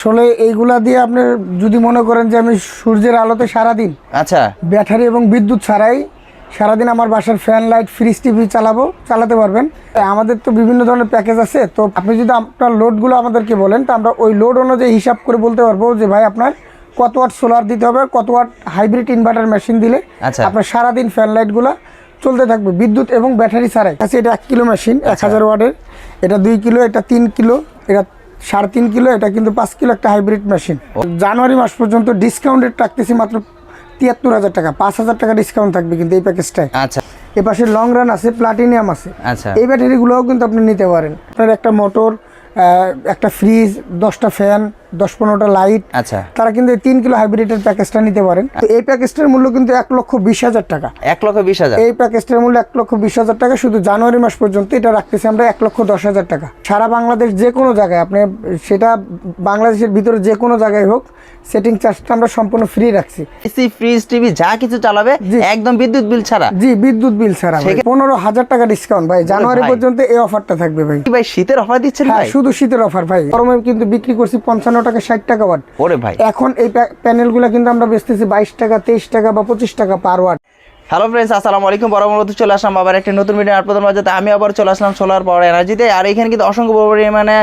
আসলে এইগুলা দিয়ে আপনি যদি মনে করেন যে আমি সূর্যের আলোতে সারাদিন আচ্ছা ব্যাটারি এবং বিদ্যুৎ ছাড়াই সারাদিন আমার বাসার ফ্যান লাইট ফ্রিজ টিভি চালাতে পারবেন। আমাদের তো বিভিন্ন ধরনের প্যাকেজ আছে, তো আপনি যদি আপনার লোডগুলো আমাদেরকে বলেন তো আমরা ওই লোড অনুযায়ী হিসাব করে বলতে পারবো যে ভাই আপনার কত ওয়াট সোলার দিতে হবে, কত ওয়াট হাইব্রিড ইনভার্টার মেশিন দিলে আচ্ছা। আপনার সারাদিন ফ্যান লাইটগুলো চলতে থাকবে বিদ্যুৎ এবং ব্যাটারি ছাড়াই। আচ্ছা, এটা 1 কিলো মেশিন 1000 ওয়াটের, এটা 2 কিলো, এটা 3 কিলো, এটা 3.5 কিলো, এটা কিন্তু 5 কিলো একটা হাইব্রিড মেশিন। জানুয়ারি মাস পর্যন্ত ডিসকাউন্ট রেট রাখতেছি মাত্র 73,000 টাকা, 5,000 টাকা ডিসকাউন্ট থাকবে কিন্তু এই প্যাকেজটায়। আচ্ছা এ পাশে লং রান আছে, প্লাটিনিয়াম আছে। আচ্ছা এই ব্যাটারিগুলোও কিন্তু আপনি নিতে পারেন। আপনার একটা মোটর, একটা ফ্রিজ, 10টা ফ্যান, 10-15টা লাইট, আচ্ছা তারা কিন্তু এই 3 কিলো হাইব্রিডের প্যাকেজটা নিতে পারেন। তো এই প্যাকেজটার মূল্য কিন্তু 1,20,000 টাকা। 1,20,000। এই প্যাকেজটার মূল্য 1,20,000 টাকা। শুধু জানুয়ারি মাস পর্যন্ত এটা রাখতেছি আমরা 1,10,000 টাকা। সারা বাংলাদেশ যে কোনো জায়গায় আপনি, সেটা বাংলাদেশের ভিতরে যে কোনো জায়গায় হোক, সেটিং চার্জটা আমরা সম্পূর্ণ ফ্রি রাখছি। এসি ফ্রিজ টিভি যা কিছু চালাবে একদম বিদ্যুৎ বিল ছাড়া। জি, বিদ্যুৎ বিল ছাড়া। 15,000 টাকা ডিসকাউন্ট ভাই, জানুয়ারি পর্যন্ত এই অফারটা থাকবে ভাই। ভাই শীতের অফার দিচ্ছেন হ্যাঁ, ভাই? শুধু শীতের অফার ভাই। গরমে কিন্তু বিক্রি করছি 55 টাকা, 60 টাকা ওয়াট। ওরে ভাই, এখন এই প্যানেলগুলো কিন্তু আমরা বেচতেছি 22 টাকা, 23 টাকা বা 25 টাকা পার ওয়াট। হ্যালো ফ্রেন্ডস, আসসালামু আলাইকুম। বরাবর চলে আসলাম আবার একটা নতুন ভিডিও আপনাদের মাঝে। আমি আবার চলে আসলাম সোলার পাওয়ার এনার্জিতে। আর এখানে কিন্তু অসংখ্য পরিমাণে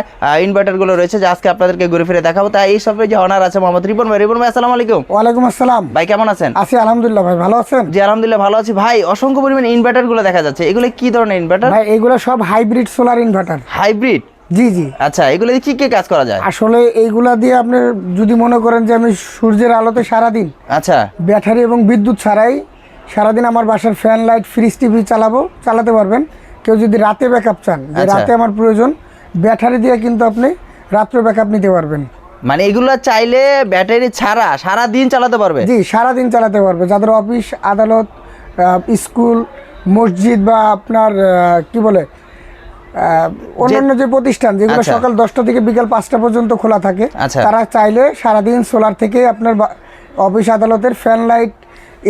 ইনভার্টারগুলো রয়েছে, যা আজকে আপনাদেরকে ঘুরে ফিরে দেখাবো। তাই এই সফরে যে অনার আছে মোহাম্মদ রিপন ভাই। রিপন ভাই আসসালামু আলাইকুম। ওয়ালাইকুম আসসালাম ভাই, কেমন আছেন? আছি আলহামদুলিল্লাহ ভাই, ভালো আছেন? জি আলহামদুলিল্লাহ ভালো আছি ভাই। অসংখ্য পরিমাণে ইনভার্টারগুলো দেখা যাচ্ছে, এগুলো কি ধরনের ইনভার্টার ভাই? এগুলো সব হাইব্রিড সোলার ইনভার্টার। হাইব্রিড? জি জি। আচ্ছা, এগুলো দিয়ে কি কাজ করা যায়? আসলে এইগুলা দিয়ে আপনি যদি মনে করেন যে আমি সূর্যের আলোতে সারাদিন আচ্ছা ব্যাটারি এবং বিদ্যুৎ ছাড়াই সারাদিন আমার বাসার ফ্যান লাইট ফ্রিজ টিভি চালাতে পারবেন। কেউ যদি রাতে ব্যাকআপ চান, যে রাতে আমার প্রয়োজন, ব্যাটারি দিয়ে কিন্তু আপনি রাত্রে ব্যাকআপ নিতে পারবেন। মানে এগুলো চাইলে ব্যাটারি ছাড়া সারা দিন চালাতে পারবে? জি, সারাদিন চালাতে পারবে। যাদের অফিস আদালত, স্কুল, মসজিদ বা আপনার কি বলে অন্যান্য যে প্রতিষ্ঠান যেগুলো সকাল 10টা থেকে বিকাল 5টা পর্যন্ত খোলা থাকে, তারা চাইলে সারাদিন সোলার থেকে আপনার অফিস আদালতের ফ্যান লাইট,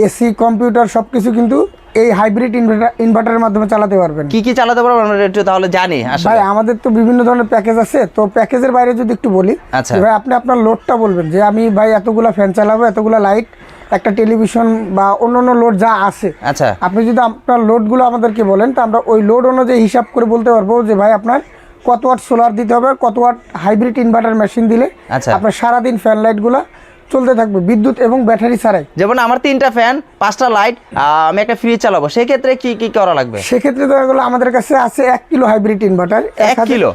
এসি, কম্পিউটার সবকিছু কিন্তু এই হাইব্রিড ইনভার্টারের মাধ্যমে চালাতে পারবেন। কি কি চালাতে পারবেন আমরা একটু তাহলে জানি। ভাই, আমাদের তো বিভিন্ন ধরনের প্যাকেজ আছে। তো প্যাকেজের বাইরে যদি একটু বলি, ভাই আপনি আপনার লোডটা বলবেন যে আমি ভাই এতগুলা ফ্যান চালাবো, এতগুলা লাইট, একটা টেলিভিশন বা অন্যান্য লোড যা আছে। আচ্ছা, আপনি যদি আপনার লোডগুলো আমাদেরকে বলেন তো আমরা ওই লোড অনুযায়ী হিসাব করে বলতে পারবো যে ভাই আপনার কত ওয়াট সোলার দিতে হবে, কত ওয়াট হাইব্রিড ইনভার্টার মেশিন দিলে আপনার সারাদিন ফ্যান লাইটগুলো চলতে থাকবে বিদ্যুৎ এবং ব্যাটারি ছাড়াই। যেমন আমার 3টা ফ্যান, 5টা লাইট, আমি একটা ফ্রিজ চালাবো, সেক্ষেত্রে কি কি করা লাগবে? সেক্ষেত্রে দেখা গেলো আমাদের কাছে আছে 1 কিলো হাইব্রিড ইনভার্টার।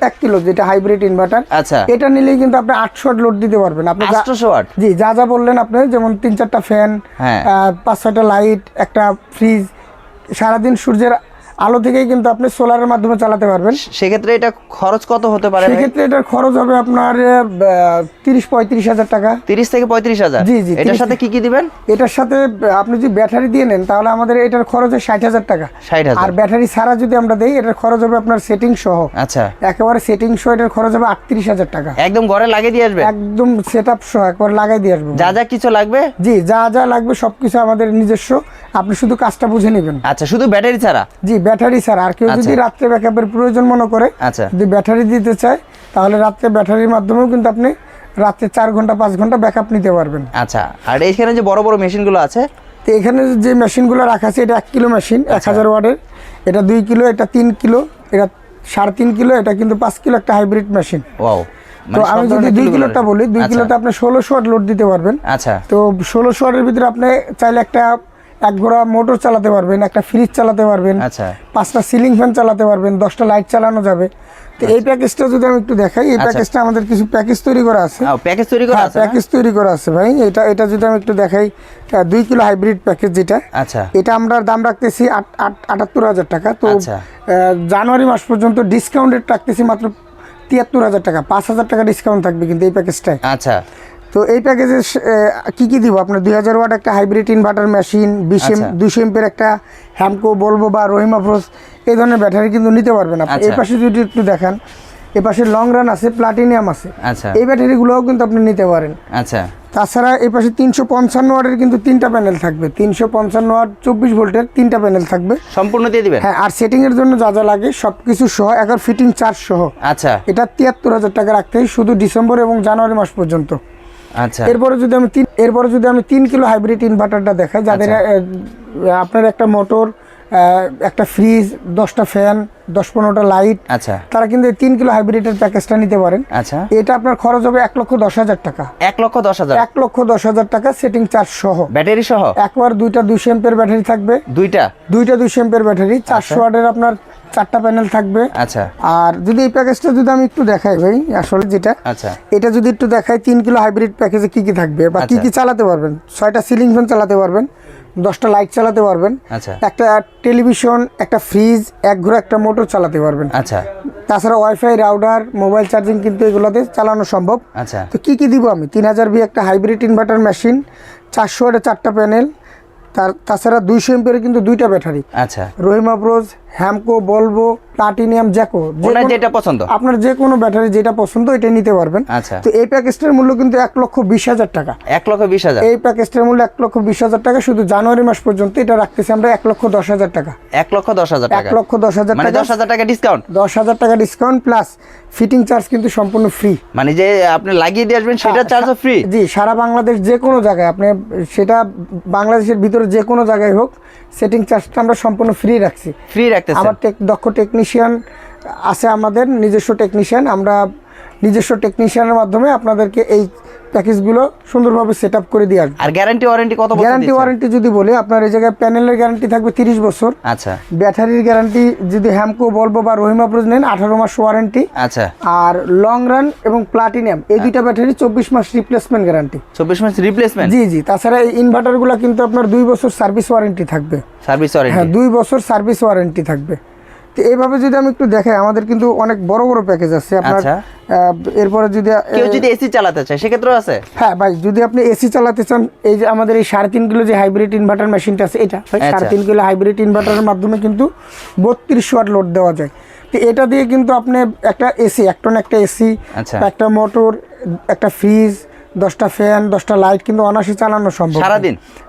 1 কিলো যেটা হাইব্রিড ইনভার্টার, আচ্ছা, এটা নিলেই কিন্তু আপনি 800 ওয়াট লোড দিতে পারবেন। আপনি 800 ওয়াট? জি, যা যা বললেন আপনি, যেমন 3-4টা ফ্যান, 5-6টা লাইট, একটা ফ্রিজ, সারাদিন সূর্যের আলো থেকেই কিন্তু আপনি সোলারের মাধ্যমে চালাতে পারবেন। সেক্ষেত্রে এটা খরচ কত হতে পারে? সেক্ষেত্রে এটার খরচ হবে আপনার 30-35 হাজার টাকা। 30 থেকে 35,000? জি জি। এটার সাথে কি কি দিবেন? এটার সাথে আপনি যদি ব্যাটারি দিয়ে নেন তাহলে আমাদের এটার খরচ হয় 60,000 টাকা। 60,000? আর ব্যাটারি ছাড়া যদি আমরা দেই এটার খরচ হবে আপনার সেটিং সহ। আচ্ছা, একেবারে সেটিং সহ এটার খরচ হবে 38,000 টাকা। একদম ঘরে লাগিয়ে দিয়ে আসবে? একদম সেটআপ সহ একবার লাগাই দিয়ে আসবো। যা যা কিছু লাগবে? জি, যা যা লাগবে সবকিছু আমাদের নিজস্ব। আপনি শুধু কাজটা বুঝে নেবেন। আচ্ছা, শুধু ব্যাটারি ছাড়া? জি, ব্যাটারি ছাড়া। আর কেউ যদি রাত্রে ব্যাকআপের প্রয়োজন মনে করে, যদি ব্যাটারি দিতে চায়, তাহলে রাত্রে ব্যাটারির মাধ্যমেও কিন্তু আপনি রাত্রে 4 ঘন্টা 5 ঘন্টা ব্যাকআপ নিতে পারবেন। আচ্ছা, আর এইখানে যে বড় বড় মেশিনগুলো আছে, তো এখানে যে মেশিনগুলো রাখা আছে, এটা 1 কিলো মেশিন 1000 ওয়াটের, এটা 2 কিলো, এটা 3 কিলো, এটা 3.5 কিলো, এটা কিন্তু 5 কিলো একটা হাইব্রিড মেশিন। ওয়াও। তো আমি যদি 2 কিলোটা বলি, 2 কিলোতে আপনি 1600 ওয়াট লোড দিতে পারবেন। আচ্ছা, তো 1600 ওয়াটের ভিতরে আপনি চাইলে একটা 1 ঘোড়া মোটর চালাতে পারবেন, একটা ফ্রিজ চালাতে পারবেন, 5টা সিলিং ফ্যান চালাতে পারবেন, 10টা লাইট চালানো যাবে। তো এই প্যাকেজটা যদি আমি একটু দেখাই, এই প্যাকেজটা আমাদের কিছু প্যাকেজ তৈরি করা আছে। প্যাকেজ তৈরি করা আছে? প্যাকেজ তৈরি করা আছে ভাই। এটা যদি আমি একটু দেখাই, 2 কিলো হাইব্রিড প্যাকেজ যেটা, এটা আমরা দাম রাখতেছি 78,000 টাকা। তো জানুয়ারি মাস পর্যন্ত ডিসকাউন্ট রেট রাখতেছি মাত্র 73,000 টাকা, 5,000 টাকা ডিসকাউন্ট থাকবে কিন্তু এই প্যাকেজটায়। আচ্ছা, তো এই প্যাকেজে কি কি দিব আপনার? 2000 ওয়াট একটা হাইব্রিড ইনভার্টার মেশিন, 200 এমপের একটা হ্যামকো, বলবো বা রহিমা ফ্রোস, এই ধরনের ব্যাটারি কিন্তু নিতে পারবেন আপনি। এই পাশে যদি একটু দেখান, এ পাশে লং রান আছে, প্লাটিনিয়াম আছে। এই ব্যাটারিগুলোও কিন্তু আপনি নিতে পারেন। আচ্ছা, তাছাড়া এই পাশে 355 ওয়াটের কিন্তু 3টা প্যানেল থাকবে, 355 ওয়াট 24 ভোল্টের 3টা প্যানেল থাকবে সম্পূর্ণ দিয়ে দিবেন। হ্যাঁ, আর সেটিং এর জন্য যা যা লাগে সবকিছু সহ, এখন ফিটিং চার্জ সহ আচ্ছা এটা 73,000 টাকা রাখতে হয় শুধু ডিসেম্বর এবং জানুয়ারি মাস পর্যন্ত। আচ্ছা এরপরে যদি আমি 3 কিলো হাইব্রিড ইনভার্টারটা দেখাই, যাদের আপনার একটা মোটর, একটা ফ্রিজ, 10টা ফ্যান, 10-15টা লাইট, আচ্ছা তারা কিন্তু এই 3 কিলো হাইব্রিডের প্যাকেজটা নিতে পারেন। আচ্ছা এটা আপনার খরচ হবে 1,10,000 টাকা। 1,10,000 1,10,000 টাকা সেটিং চার্জ সহ, ব্যাটারি সহ। একবার 2টা 200 এমপিয়ার ব্যাটারি থাকবে, দুইটা 200 এমপিয়ার ব্যাটারি, 400 ওয়াটের আপনার 4টা প্যানেল থাকবে। আচ্ছা আর যদি এই প্যাকেজটা যদি আমি একটু দেখাই ভাই, আসলে যেটা আচ্ছা এটা যদি একটু দেখাই, 3 কিলো হাইব্রিড প্যাকেজে কি কি থাকবে বা কি কি চালাতে পারবেন, 6টা সিলিং ফ্যান চালাতে পারবেন, 10টা লাইট চালাতে পারবেন, আচ্ছা একটা টেলিভিশন, একটা ফ্রিজ, এক ঘরে একটা মোটর চালাতে পারবেন। আচ্ছা তাছাড়া ওয়াইফাই, রাউটার, মোবাইল চার্জিং কিন্তু এগুলোতে চালানো সম্ভব। আচ্ছা তো কি কি দিব আমি, 3000 ভি একটা হাইব্রিড ইনভার্টার মেশিন, 400 ওয়াটের 4টা প্যানেল, তাছাড়া 200 এমপিয়ার কিন্তু 2টা ব্যাটারি, আচ্ছা রহিমা ব্রোজ, হ্যামকো, বলবো, প্লাটিনিয়াম, জ্যাকো, ওনার যেটা পছন্দ আপনার যে কোনো ব্যাটারি যেটা পছন্দ এটা নিতে পারবেন। আচ্ছা তো এই প্যাকেজটার মূল্য কিন্তু 1,20,000 টাকা। 1,20,000 এই প্যাকেজটার মূল্য 1,20,000 টাকা, শুধু জানুয়ারি মাস পর্যন্ত এটা রাখতেছি আমরা 1,10,000 টাকা। 1,10,000 টাকা 1,10,000 মানে টাকা, 10,000 টাকা ডিসকাউন্ট। 10,000 টাকা ডিসকাউন্ট প্লাস ফিটিং চার্জ কিন্তু সম্পূর্ণ ফ্রি। মানে যে আপনি লাগিয়ে দিয়ে আসবেন সেটা চার্জও ফ্রি। জি, সারা বাংলাদেশ যে কোনো জায়গায় আপনি, সেটা বাংলাদেশের ভিতরে যে কোনো জায়গায় হোক, সেটিং চার্জটা আমরা সম্পূর্ণ ফ্রি রাখছি। ফ্রি রাখতেছেন। আবার দক্ষ টেকনিশিয়ান আছে, আমাদের নিজস্ব টেকনিশিয়ান, আমরা নিজস্ব টেকনিশিয়ানের মাধ্যমে আপনাদেরকে এই প্যাকেজগুলো সুন্দরভাবে সেট আপ করে দিয়ে আসবো। আর গ্যারান্টি ওয়ারেন্টি কত বছর? গ্যারান্টি ওয়ারেন্টি যদি বলি, আপনার এই জায়গায় প্যানেলের গ্যারান্টি থাকবে 30 বছর। আচ্ছা ব্যাটারির গ্যারান্টি যদি হ্যামকো, বলবো বা রহিমা ব্রোজ নেন 18 মাস ওয়ারেন্টি। আচ্ছা আর লং রান এবং প্লাটিনিয়াম এই দুইটা ব্যাটারি 24 মাস রিপ্লেসমেন্ট গ্যারান্টি। 24 মাস রিপ্লেসমেন্ট। জি জি, তাছাড়া এই ইনভার্টারগুলো কিন্তু আপনার 2 বছর সার্ভিস ওয়ারেন্টি থাকবে। সার্ভিস হ্যাঁ, ওয়ারেন্টি 2 বছর সার্ভিস ওয়ারেন্টি থাকবে। তো এইভাবে যদি আমি একটু দেখাই, আমাদের কিন্তু অনেক বড় বড় প্যাকেজ আছে আপনার। আচ্ছা। এরপরে যদি কেউ যদি এসি চালাতে চায় সেক্ষেত্রেও আছে। হ্যাঁ ভাই, যদি আপনি এসি চালাতে চান, এই যে আমাদের এই 3.5 কিলো যে হাইব্রিড ইনভার্টার মেশিনটা আছে, এটা 3.5 কিলো হাইব্রিড ইনভার্টারের মাধ্যমে কিন্তু 32 ওয়াট লোড দেওয়া যায়। তো এটা দিয়ে কিন্তু আপনি একটা এসি, এক টন একটা এসি, আচ্ছা একটা মোটর, একটা ফ্রিজ, 10টা ফ্যান, 10টা লাইট কিন্তু অনায়াসে চালানো সম্ভব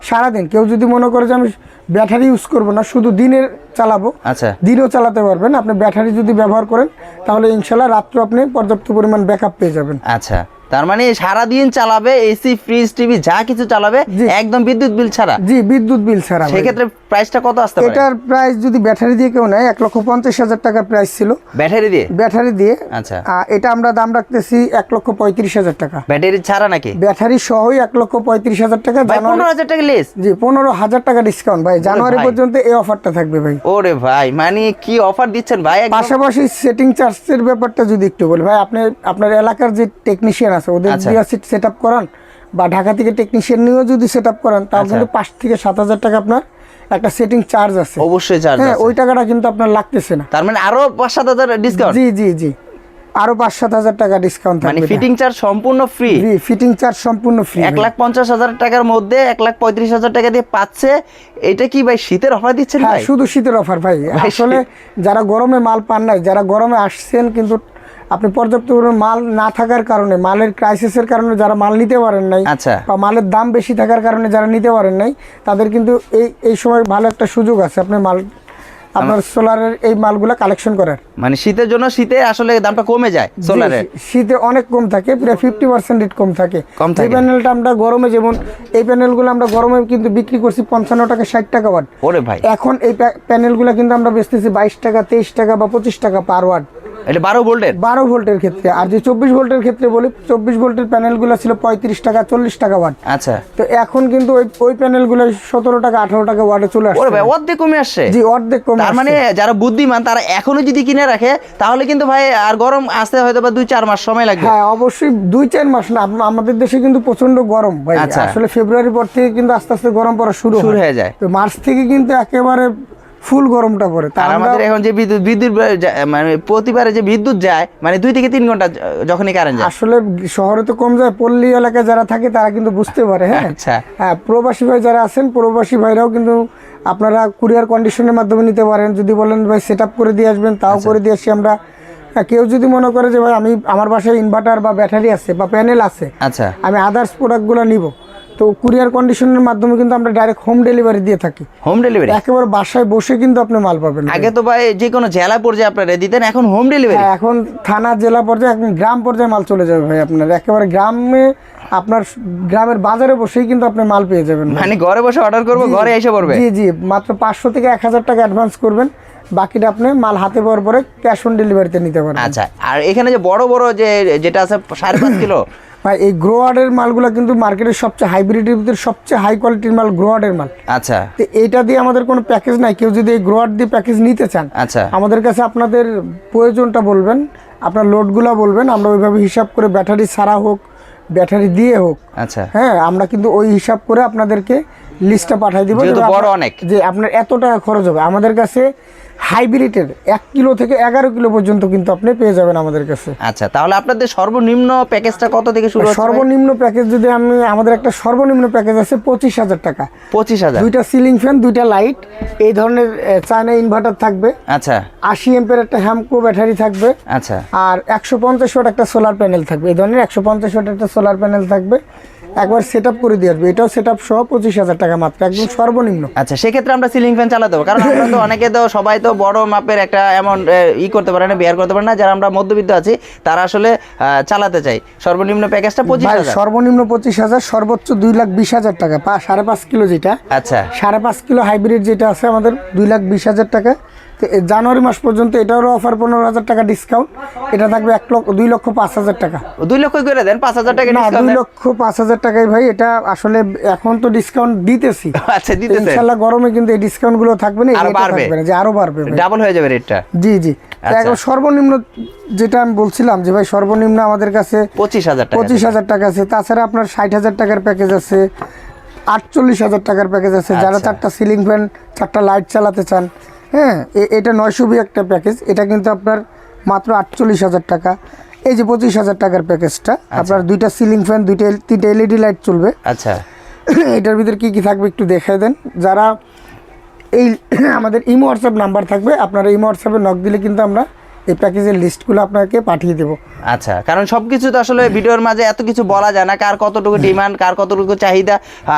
সারাদিন। কেউ যদি মনে করে যে আমি ব্যাটারি ইউজ করবো না, শুধু দিনের চালাবো, আচ্ছা দিনও চালাতে পারবেন। আপনি ব্যাটারি যদি ব্যবহার করেন তাহলে ইনশাল্লাহ রাত্রে আপনি পর্যাপ্ত পরিমাণ ব্যাকআপ পেয়ে যাবেন। আচ্ছা, তার মানে সারাদিন চালাবে, এসি, ফ্রিজ, টিভি যা কিছু চালাবে একদম বিদ্যুৎ বিল ছাড়া। জি, বিদ্যুৎ বিল ছাড়া। সেক্ষেত্রে প্রাইসটা কত আসতে পারে? এটার প্রাইস যদি ব্যাটারি দিয়ে কেউ নেয় 1,50,000 টাকা প্রাইস ছিল ব্যাটারি দিয়ে। আচ্ছা, এটা আমরা দাম রাখতেছি 1,35,000 টাকা। ব্যাটারি ছাড়া নাকি? ব্যাটারি সহই 1,35,000 টাকা। 15,000 টাকা লেস। জি, 15,000 টাকা ডিসকাউন্ট ভাই, জানুয়ারি পর্যন্ত এই অফারটা থাকবে ভাই। ওরে ভাই, মানে কি অফার দিচ্ছেন ভাই! পাশাপাশি সেটিং চার্জের ব্যাপারটা যদি একটু বলি ভাই, আপনি আপনার এলাকার যে টেকনিশিয়ান আছে ওদের দিয়ে সেট আপ করান, বা ঢাকা থেকে টেকনিশিয়ান নিয়েও যদি সেট আপ করান, তাও কিন্তু 5 থেকে 7,000 টাকা আপনার একটা সেটিং চার্জ আছে। অবশ্যই চার্জ আছে। ওই টাকাটা কিন্তু আপনার লাগতেছে না। তার মানে আরো 5-7,000 ডিসকাউন্ট। জি জি জি, আরো 5-7,000 টাকা ডিসকাউন্ট থাকবে। মানে ফিটিং চার্জ সম্পূর্ণ ফ্রি। ফিটিং চার্জ সম্পূর্ণ ফ্রি। 1,50,000 টাকার মধ্যে 1,35,000 টাকা দিয়ে পাচ্ছে। এটা কি ভাই শীতের অফার দিচ্ছেন ভাই? শুধু শীতের অফার ভাই। আসলে যারা গরমে মাল পান নাই, যারা গরমে আসছেন কিন্তু আপনি পর্যাপ্ত পরিমাণ মাল না থাকার কারণে, মালের ক্রাইসিসের কারণে যারা মাল নিতে পারেন নাই, আচ্ছা, বা মালের দাম বেশি থাকার কারণে যারা নিতে পারেন নাই, তাদের কিন্তু এই সময় ভালো একটা সুযোগ আছে আপনি আপনার সোলারের এই মালগুলা কালেকশন করার। মানে শীতের জন্য শীতে আসলে দামটা কমে যায় সোলারের। শীতে অনেক কম থাকে, প্রায় 50% রেট কম থাকে। এই প্যানেলটা আমরা গরমে, যেমন এই প্যানেলগুলো আমরা গরমে কিন্তু বিক্রি করছি 55 টাকা 60 টাকা ওয়াট। ওরে ভাই, এখন এই প্যানেলগুলো কিন্তু আমরা বেচতেছি 22 টাকা 23 টাকা বা 25 টাকা পার ওয়াট। এটা 12 ভোল্টের ক্ষেত্রে। আর যে 24 ভোল্টের ক্ষেত্রে বলি, 24 ভোল্টের প্যানেলগুলো ছিল 35 টাকা 40 টাকা ওয়াট। আচ্ছা, তো এখন কিন্তু ওই প্যানেলগুলো 17 টাকা 18 টাকা ওয়াটে চলে আসছে। ওরে ভাই, অর্ধেক কমে আসছে। জি, অর্ধেক কমে। তার মানে যারা বুদ্ধিমান তারা এখনো যদি কিনে রাখে তাহলে কিন্তু ভাই আর গরম আসতে হয়তো বা 2-4 মাস সময় লাগবে। হ্যাঁ, অবশ্যই 2-4 মাস না, আমাদের দেশে কিন্তু প্রচন্ড গরম ভাই। আসলে ফেব্রুয়ারি পর থেকে কিন্তু আস্তে আস্তে গরম পড়া শুরু হয়ে যায়। তো মার্চ থেকে কিন্তু একেবারে ফুল গরমটা পড়ে। আর আমাদের এখন যে বিদ্যুৎ মানে প্রতিবারে যে বিদ্যুৎ যায়, মানে 2 থেকে 3 ঘন্টা যখনই কারেন্ট যায়। আসলে শহরে তো কম যায়, পল্লী এলাকায় যারা থাকে তারা কিন্তু বুঝতে পারে। হ্যাঁ, আচ্ছা, হ্যাঁ, প্রবাসী ভাই যারা আছেন, প্রবাসী ভাইরাও কিন্তু আপনারা কুরিয়ার কন্ডিশনের মাধ্যমে নিতে পারেন। যদি বলেন ভাই সেট আপ করে দিয়ে আসবেন, তাও করে দিয়ে আসি আমরা। হ্যাঁ, কেউ যদি মনে করে যে ভাই আমি আমার বাসায় ইনভার্টার বা ব্যাটারি আছে বা প্যানেল আছে, আচ্ছা আমি আদার্স প্রোডাক্টগুলো নিব, তো কুরিয়ার কন্ডিশনের মাধ্যমে কিন্তু আমরা ডাইরেক্ট হোম ডেলিভারি দিয়ে থাকি। হোম ডেলিভারি একেবারে বাসায় বসে কিন্তু আপনি মাল পাবেন। আগে তো ভাই যে কোনো জেলা পর্যায়ে আপনারা দিতেন, এখন হোম ডেলিভারি। হ্যাঁ, এখন থানা জেলা পর্যায়ে, এখন গ্রাম পর্যায়ে মাল চলে যাবে ভাই আপনার। একেবারে গ্রামে আপনার গ্রামের বাজারে বসেই কিন্তু আপনি মাল পেয়ে যাবেন। মানে ঘরে বসে অর্ডার করবো, ঘরে এসে পড়বে। জি জি, মাত্র 500 থেকে 1000 টাকা অ্যাডভান্স করবেন, বাকিটা আপনি মাল হাতে পাওয়ার পরে ক্যাশ অন ডেলিভারিতে নিতে পারবেন। আচ্ছা, আর এখানে যে বড় বড় যেটা আছে 5.5 কিলো, ভাই এই গ্রোয়ার্ডের মালগুলো কিন্তু মার্কেটের সবচেয়ে হাইব্রিডের ভিতরে সবচেয়ে হাই কোয়ালিটির মাল গ্রোয়ার্ডের মাল। আচ্ছা, তো এইটা দিয়ে আমাদের কোনো প্যাকেজ নাই। কেউ যদি এই গ্রোয়ার্ড দিয়ে প্যাকেজ নিতে চান, আচ্ছা আমাদের কাছে আপনাদের প্রয়োজনটা বলবেন, আপনার লোডগুলো বলবেন, আমরা ওইভাবে হিসাব করে ব্যাটারি ছাড়া হোক ব্যাটারি দিয়ে হোক, আচ্ছা হ্যাঁ, আমরা কিন্তু ওই হিসাব করে আপনাদেরকে লিস্টটা পাঠিয়ে দিব। যেহেতু বড় অনেক, যে আপনার এত টাকা খরচ হবে। আমাদের কাছে হাইব্রিডের 1 কিলো থেকে 11 কিলো পর্যন্ত কিন্তু আপনি পেয়ে যাবেন আমাদের কাছে। আচ্ছা, তাহলে আপনাদের সর্বনিম্ন প্যাকেজটা কত থেকে শুরু হচ্ছে? সর্বনিম্ন প্যাকেজ যদি আমাদের একটা সর্বনিম্ন প্যাকেজ আছে 25,000 টাকা। 25,000, 2টা সিলিং ফ্যান, 2টা লাইট, এই ধরনের চায়না ইনভার্টার থাকবে, আচ্ছা 80 এম্পের একটা হ্যামকো ব্যাটারি থাকবে, আচ্ছা, আর 150 ওয়াট একটা সোলার প্যানেল থাকবে। এই ধরনের 150 ওয়াট একটা সোলার প্যানেল থাকবে, একবার সেট আপ করে দিয়ে আসবে। এটাও সেট আপ সহ 25,000 টাকা মাত্র, একদম সর্বনিম্ন। আচ্ছা, সেক্ষেত্রে আমরা সিলিং ফ্যান চালাতে হবে, কারণ আমরা তো অনেকে তো সবাই তো বড় মাপের একটা অ্যামাউন্ট করতে পারে না, বেয়ার করতে পারে না। যারা আমরা মধ্যবিত্ত আছি তারা আসলে চালাতে চাই। সর্বনিম্ন প্যাকেজটা 25,000, সর্বনিম্ন 25,000, সর্বোচ্চ 2,20,000 টাকা। 5.5 কিলো যেটা, আচ্ছা 5.5 কিলো হাইব্রিড যেটা আছে আমাদের 2,20,000 টাকা। তো জানুয়ারি মাস পর্যন্ত এটারও অফার 15,000 টাকা ডিসকাউন্ট। এটা থাকবে 2,05,000 টাকা। 2 লক্ষ করে দেন, 5,000 টাকা না, ডিসকাউন্ট। 2,05,000 টাকায় ভাই, এটা আসলে এখন তো ডিসকাউন্ট দিতেছি। আচ্ছা, দিতেছেন, ইনশাআল্লাহ গরমে কিন্তু এই ডিসকাউন্ট গুলো থাকবে না, আরো এটা বাড়বে। থাকবে না, যে আরো বাড়বে, ডাবল হয়ে যাবে রেটটা। জি জি। আচ্ছা। এখন সর্বনিম্ন যেটা আমি বলছিলাম যে ভাই সর্বনিম্ন আমাদের কাছে 25,000 টাকা। 25,000 টাকা আছে। তাছাড়া আপনার 60,000 টাকার প্যাকেজ আছে, 48,000 টাকার প্যাকেজ আছে। যারা 4টা সিলিং ফ্যান 4টা লাইট চালাতে চান, হ্যাঁ, এটা 920 একটা প্যাকেজ। এটা কিন্তু আপনার মাত্র 48,000 টাকা। এই যে 25,000 টাকার প্যাকেজটা, আপনার 2টা সিলিং ফ্যান, 3টা এলইডি লাইট চলবে। আচ্ছা, এটার ভিতরে কি কি থাকবে একটু দেখাই দেন। যারা এই আমাদের ইমো হোয়াটসঅ্যাপ নাম্বার থাকবে, আপনারা ইমো হোয়াটসঅ্যাপে নক দিলে কিন্তু আমরা এই প্যাকেজের লিস্টগুলো আপনাকে পাঠিয়ে দেবো। আচ্ছা, কারণ সবকিছু তো আসলে ভিডিওর মাঝে এত কিছু বলা যায় না, কার কতটুকু ডিমান্ড, কার কতটুকু চাহিদা,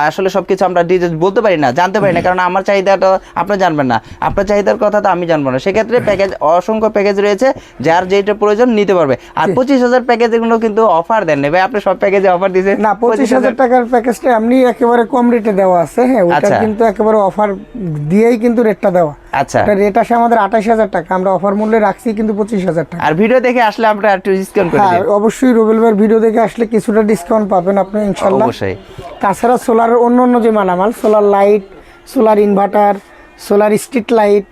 আসলে সবকিছু আমরা বলতে পারি না, জানতে পারি না, কারণ আমার চাহিদাটা আপনি জানবেন না, আপনার চাহিদার কথা তো আমি জানবো না। সেক্ষেত্রে প্যাকেজ, অসংখ্য প্যাকেজ রয়েছে, যার যেটা প্রয়োজন নিতে পারবে। আর 25,000 প্যাকেজগুলো কিন্তু অফার দেন না ভাই, আপনি সব প্যাকেজে অফার দিয়েছেন না। 25,000 টাকার প্যাকেজটা এমনি একেবারে কম রেটে দেওয়া আছে, হ্যাঁ, ওটা আচ্ছা। কিন্তু একেবারে অফার দিয়েই কিন্তু রেটটা দেওয়া। আচ্ছা, এটা রেট আসে আমাদের 28,000 টাকা, আমরা অফার মূল্যে রাখছি কিন্তু 25,000 টাকা। আর ভিডিও দেখে আসলে আমরা একটু ডিসকাউন্ট করে হ্যাঁ, দিই। অবশ্যই রুবেল ভাইয়ের ভিডিও দেখে আসলে কিছুটা ডিসকাউন্ট পাবেন আপনি ইনশাআল্লাহ। অবশ্যই। তাছাড়া সোলারের অন্য যে মালামাল, solar light, solar inverter, solar street light,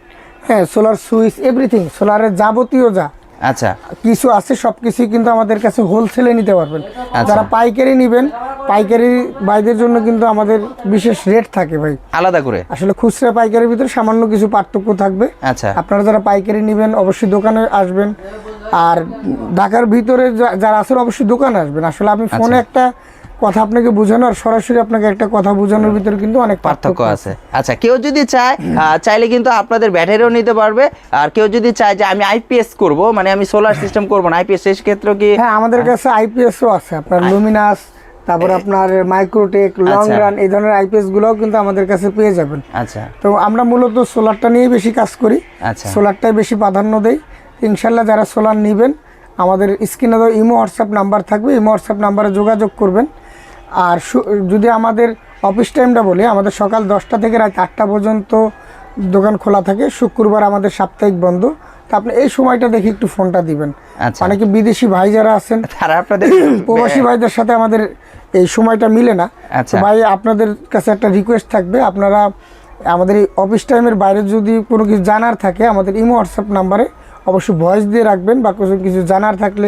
হ্যাঁ, সোলার সুইচ, এভরিথিং, সোলারের যাবতীয় যা আচ্ছা, কিছু আছে সবকিছুই কিন্তু আমাদের কাছে হোলসেলে নিতে পারবেন। আচ্ছা। যারা পাইকারি নেবেন, পাইকারি ভাইদের জন্য কিন্তু আমাদের বিশেষ রেট থাকে ভাই, আলাদা করে। আসলে খুচরা পাইকারির ভিতরে সামান্য কিছু পার্থক্য থাকবে। আচ্ছা, আপনারা যারা পাইকারি নেবেন অবশ্যই দোকানে আসবেন, আর ঢাকার ভিতরে যারা আছেন অবশ্যই দোকানে আসবেন। আসলে আমি ফোনে একটা কথা আপনাকে বোঝানো আর সরাসরি আপনাকে একটা কথা বোঝানোর ভিতরে কিন্তু অনেক পার্থক্য আছে। আচ্ছা, কেউ যদি চায়, চাইলে কিন্তু আপনাদের ব্যাটারিও নিতে পারবে। আর কেউ যদি চায় যে আমি আইপিএস করব, মানে আমি সোলার সিস্টেম করব না, আইপিএস সেই ক্ষেত্রেও কি? হ্যাঁ, আমাদের কাছে আইপিএসও আছে, আপনার লুমিনাস, তারপর আপনার মাইক্রোটেক, লং রান, এই ধরনের আইপিএস গুলোও কিন্তু আমাদের কাছে পেয়ে যাবেন। আচ্ছা, তো আমরা মূলত সোলারটা নিয়েই বেশি কাজ করি, আচ্ছা, সোলারটাই বেশি প্রাধান্য দেই। ইনশাল্লাহ যারা সোলার নেবেন, আমাদের স্ক্রিনে তো ইমো হোয়াটসঅ্যাপ নাম্বার থাকবে, ইমো হোয়াটসঅ্যাপ নাম্বারে যোগাযোগ করবেন। আর যদি আমাদের অফিস টাইমটা বলি, আমাদের সকাল 10টা থেকে রাত 8টা পর্যন্ত দোকান খোলা থাকে। শুক্রবার আমাদের সাপ্তাহিক বন্ধ। তো আপনি এই সময়টা দেখে একটু ফোনটা দিবেন। আচ্ছা, অনেকে বিদেশি ভাই যারা আছেন, তারা আপনাদের প্রবাসী ভাইদের সাথে আমাদের এই সময়টা মিলে না। আচ্ছা, তো ভাই আপনাদের কাছে একটা রিকোয়েস্ট থাকবে, আপনারা আমাদের এই অফিস টাইমের বাইরে যদি কোনো কিছু জানার থাকে, আমাদের ইমো হোয়াটসঅ্যাপ নাম্বারে অবশ্যই ভয়েস দিয়ে রাখবেন, বা কিছু জানার থাকলে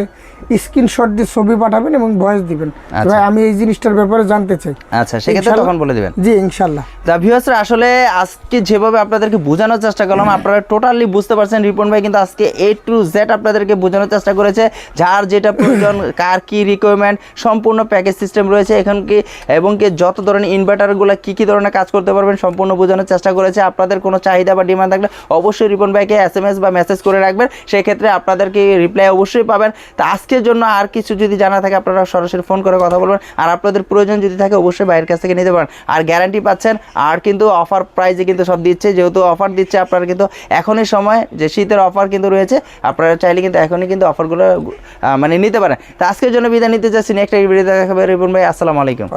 স্ক্রিনশট দিয়ে ছবি পাঠাবেন এবং ভয়েস দিবেন, ভাই আমি এই জিনিসটার ব্যাপারে জানতে চাই। আচ্ছা, সেক্ষেত্রে তখন বলে দিবেন। জি, ইনশাল্লাহ। তা ভিউয়ার্সরা, আসলে আজকে যেভাবে আপনাদেরকে বোঝানোর চেষ্টা করলাম, আপনারা টোটালি বুঝতে পারছেন রিপন ভাই কিন্তু আজকে A to Z আপনাদেরকে বোঝানোর চেষ্টা করেছে। যার যেটা প্রয়োজন, কার কি রিকোয়ারমেন্ট, সম্পূর্ণ প্যাকেজ সিস্টেম রয়েছে এখন কি, এবং কি যত ধরনের ইনভার্টারগুলো কি ধরনের কাজ করতে পারবেন সম্পূর্ণ বোঝানোর চেষ্টা করেছে। আপনাদের কোনো চাহিদা বা ডিমান্ড থাকলে অবশ্যই রিপন ভাইকে SMS বা মেসেজ করে রাখবেন। করবেন, সেই ক্ষেত্রে আপনাদেরকে রিপ্লাই অবশ্যই পাবেন। তো আজকের জন্য আর কিছু যদি জানা থাকে আপনারা সরাসরি ফোন করে কথা বলবেন, আর আপনাদের প্রয়োজন যদি থাকে অবশ্যই বাইরের কাছ থেকে নিতে পারেন, আর গ্যারান্টি পাচ্ছেন। আর কিন্তু অফার প্রাইসে কিন্তু সব দিচ্ছে, যেহেতু অফার দিচ্ছে আপনারা কিন্তু এখনই সময় যে শীতের অফার কিন্তু রয়েছে, আপনারা চাইলে কিন্তু এখনই কিন্তু অফারগুলো মানে নিতে পারেন। তো আজকের জন্য বিদায় নিতে চাচ্ছি, নেক্সট ভিডিওতে দেখাবে রিপন ভাই। আসসালামু আলাইকুম।